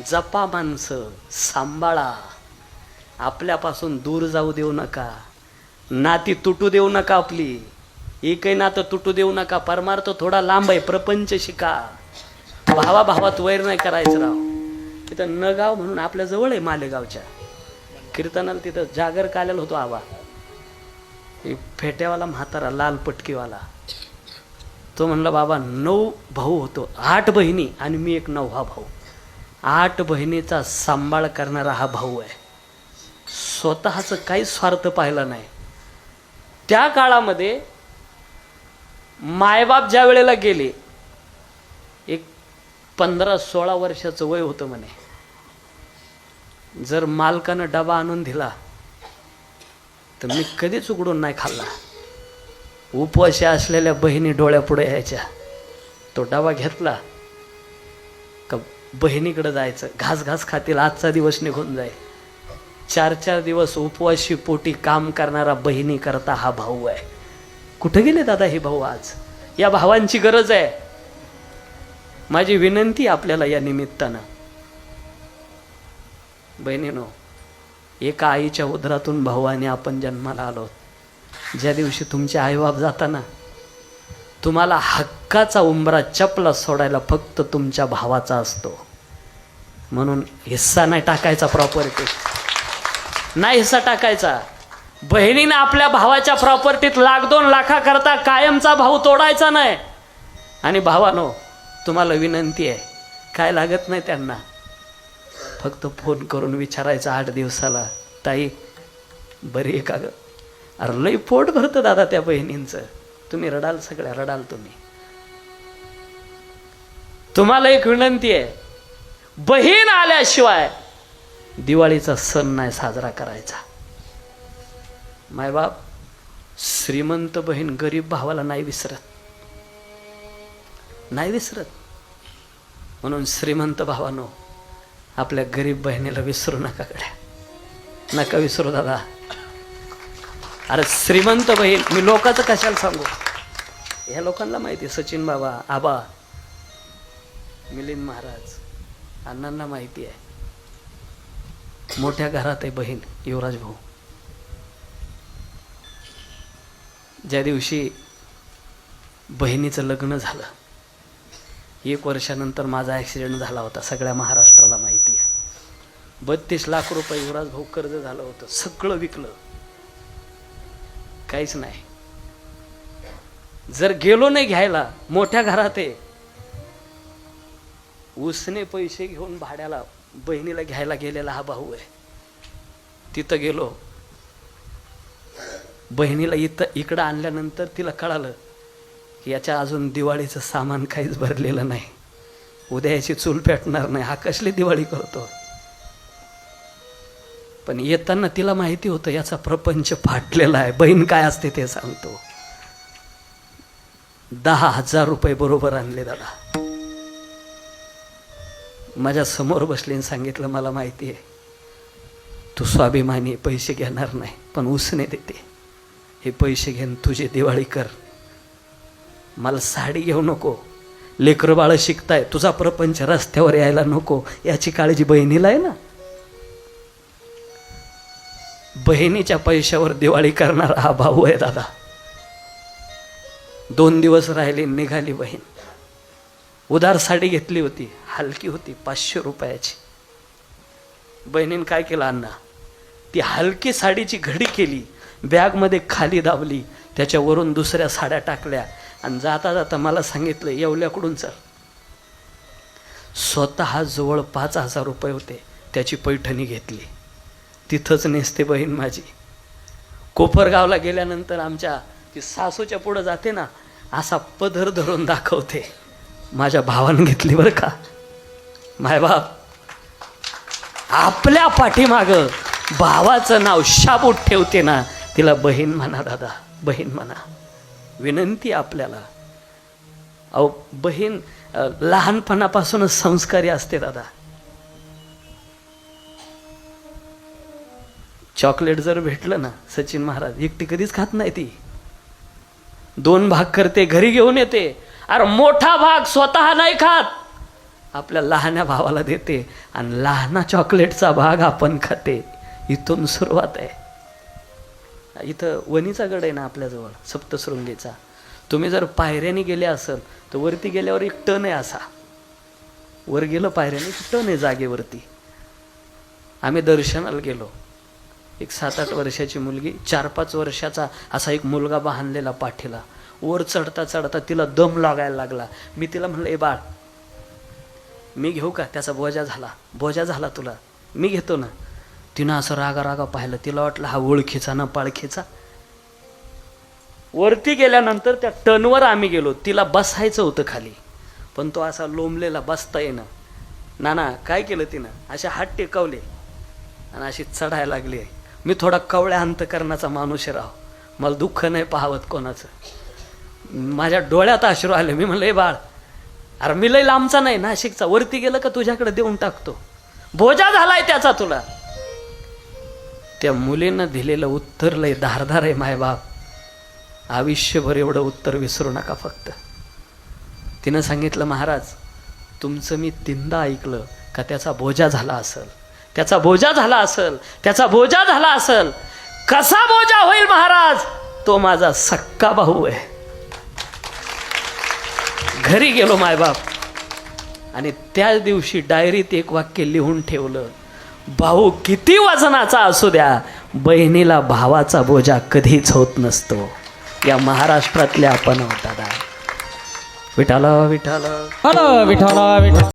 जपा माणसं, सांभाळा, आपल्यापासून दूर जाऊ देऊ नका, नाती तुटू देऊ नका, आपली एकही नातं तुटू देऊ नका. परमार्थ थोडा लांब आहे, प्रपंच शिका. भावाभावात वैर नाही करायचं राव. तिथं नगाव म्हणून आपल्या जवळ आहे, मालेगावच्या कीर्तनाला तिथं जागर कालेला होतो आबा, फेट्यावाला म्हातारा लाल पटकीवाला. तो म्हणला बाबा 9 भाऊ होतो, 8 बहिणी आणि मी एक 9हा भाऊ. 8 बहिणीचा सांभाळ करणारा हा भाऊ आहे. स्वतःचं काही स्वार्थ पाहिला नाही. त्या काळामध्ये मायबाप ज्या वेळेला गेले, एक 15-16 वर्षाचं वय होतं म्हणे. जर मालकानं डबा आणून दिला तर मी कधीच उघडून नाही खाल्ला. उपवाशी असलेल्या बहिणी डोळ्यापुढे यायच्या. तो डबा घेतला का बहिणीकडे जायचं, घास घास खातील, आजचा दिवस निघून जाईल. 4-4 दिवस उपवाशी पोटी काम करणारा बहिणी करता हा भाऊ आहे. कुठे गेले दादा हे भाऊ आज? या भावांची गरज आहे. माझी विनंती आपल्याला या निमित्तानं, बहिणीनो, एका आईच्या उदरातून भाऊ आणि आपण जन्माला आलो. ज्या दिवशी तुमचे आईबाप जाताना तुम्हाला हक्काचा उंबरा चपला सोडायला फक्त तुमच्या भावाचा असतो. म्हणून हिस्सा नाही टाकायचा, प्रॉपर्टी नाही हिस्सा टाकायचा. बहिणीने आपल्या भावाच्या प्रॉपर्टीत 1-2 लाखाकरता कायमचा भाऊ तोडायचा नाही. आणि भावानो, तुम्हाला विनंती आहे, काय लागत नाही त्यांना, फक्त फोन करून विचारायचं 8 दिवसाला, ताई बरी आहे का ग? अरे लई पोट भरतं दादा त्या बहिणींचं. तुम्ही रडाल, सगळ्या रडाल तुम्ही. तुम्हाला एक विनंती आहे, बहीण आल्याशिवाय दिवाळीचा सण नाही साजरा करायचा. मायबाप श्रीमंत बहीण गरीब भावाला नाही विसरत, नाही विसरत. म्हणून श्रीमंत भावानो, आपल्या गरीब बहिणीला विसरू नका. गड्या नका विसरू दादा. अरे श्रीमंत बहीण, मी लोकांचं कशाला सांगू, ह्या लोकांना माहिती. सचिन बाबा, आबा, मिलिंद महाराज, अण्णांना माहिती आहे. मोठ्या घरात आहे बहीण, युवराज भाऊ. ज्या दिवशी बहिणीचं लग्न झालं, 1 वर्षानंतर माझा ॲक्सिडेंट झाला होता, सगळ्या महाराष्ट्राला माहिती आहे. 32 लाख रुपये युवराज भाऊ कर्ज झालं होतं, सगळं विकलं, काहीच नाही. जर गेलो नाही घ्यायला, मोठ्या घरात आहे, उसने पैसे घेऊन भाड्याला बहिणीला घ्यायला गेलेला हा भाऊ आहे. तिथं गेलो, बहिणीला इकडं आणल्यानंतर तिला कळालं की याच्या अजून दिवाळीचं सामान काहीच भरलेलं नाही, उद्या याची चूल पेटणार नाही, हा कसली दिवाळी करतो. पण येताना तिला माहिती होतं याचा प्रपंच फाटलेला आहे. बहीण काय असते ते सांगतो. 10,000 रुपये बरोबर आणले दादा. माझ्या समोर बसले आणि सांगितलं, मला माहिती आहे तू स्वाभिमानी, पैसे घेणार नाही, पण उसने देते, हे पैसे घेऊन तुझी दिवाळी कर. मला साडी घेऊ नको, लेकरं बाळ शिकताय, तुझा प्रपंच रस्त्यावर यायला नको, याची काळजी बहिणीला आहे ना. बहिणीच्या पैशावर दिवाळी करणारा हा भाऊ आहे दादा. 2 दिवस राहिले, निघाली बहीण. उधार साडी घेतली होती, हलकी होती, 500 रुपयाची. बहिणीने काय केलं अण्णा, ती हलकी साडीची घडी केली, बॅगमध्ये खाली दाबली, त्याच्यावरून दुसऱ्या साड्या टाकल्या आणि जाता जाता मला सांगितलं, येवल्याकडून चल. स्वतः जवळ 5,000 रुपये होते, त्याची पैठणी घेतली, तिथंच नेसते बहीण माझी. कोपरगावला गेल्यानंतर आमच्या ती सासूच्या पुढं जाते ना, असा पदर धरून दाखवते, माझ्या भावानं घेतली बरं का. मायबाप आपल्या पाठीमाग भावाचं नाव शाबूत ठेवते ना, तिला बहीण म्हणा दादा, बहीण म्हणा. विनंती आपल्याला, अहो बहीण लहानपणापासूनच संस्कारी असते दादा. चॉकलेट जर भेटलं ना, सचिन महाराज एकटी कधीच खात नाही, ती 2 भाग करते, घरी घेऊन येते. अरे मोठा भाग स्वतः नाही खात, आपल्या लहान्या भावाला देते आणि लहाना चॉकलेटचा भाग आपण खाते. इथून सुरुवात आहे. इथं वणीचा गड आहे ना आपल्याजवळ, सप्तशृंगीचा. तुम्ही जर पायऱ्याने गेले असेल तर वरती गेल्यावर एक टन आहे असा. वर गेलो पायऱ्याने टन आहे जागेवरती. आम्ही दर्शनाला गेलो. एक 7-8 वर्षाची मुलगी, 4-5 वर्षाचा असा एक मुलगा बांधलेला पाठीला. वर चढता चढता तिला दम लागायला लागला. मी तिला म्हणलं, ए बाळ मी घेऊ का? त्याचा बोजा झाला तुला, मी घेतो ना. तिनं असं रागा पाहिलं. तिला वाटलं हा ओळखीचा ना पाळखीचा. वरती गेल्यानंतर त्या टनवर आम्ही गेलो. तिला बसायचं होतं खाली, पण तो असा लोंबलेला, बसता येणं. नाना काय केलं तिनं, असे हात टेकवले आणि अशी चढायला लागली. मी थोडा कवळ्या अंतकरणाचा माणूस राव, मला दुःख नाही पाहावत कोणाचं. माझ्या डोळ्यात अश्रू आले. मी म्हणलं, ए बाळ अरे मी लय लांबचा नाही, नाशिकचा. वरती गेलं का तुझ्याकडे देऊन टाकतो, बोजा झालाय त्याचा तुला. त्या मुलीनं दिलेलं उत्तर लय धारदार आहे मायबाप. आयुष्यभर एवढं उत्तर विसरू नका फक्त. तिनं सांगितलं, महाराज तुमचं मी 3दा ऐकलं का त्याचा बोजा झाला असेल, त्याचा बोजा झाला असेल, त्याचा बोजा झाला असेल. कसा बोजा होईल महाराज, तो माझा सक्का भाऊ आहे. घरी गेलो मायबाप आणि त्याच दिवशी डायरीत एक वाक्य लिहून ठेवलं, भाऊ किती वजनाचा असू द्या, बहिणीला भावाचा बोजा कधीच होत नसतो. या महाराष्ट्रातल्या आपण होता. विठाला विठाला विठाला विठाला.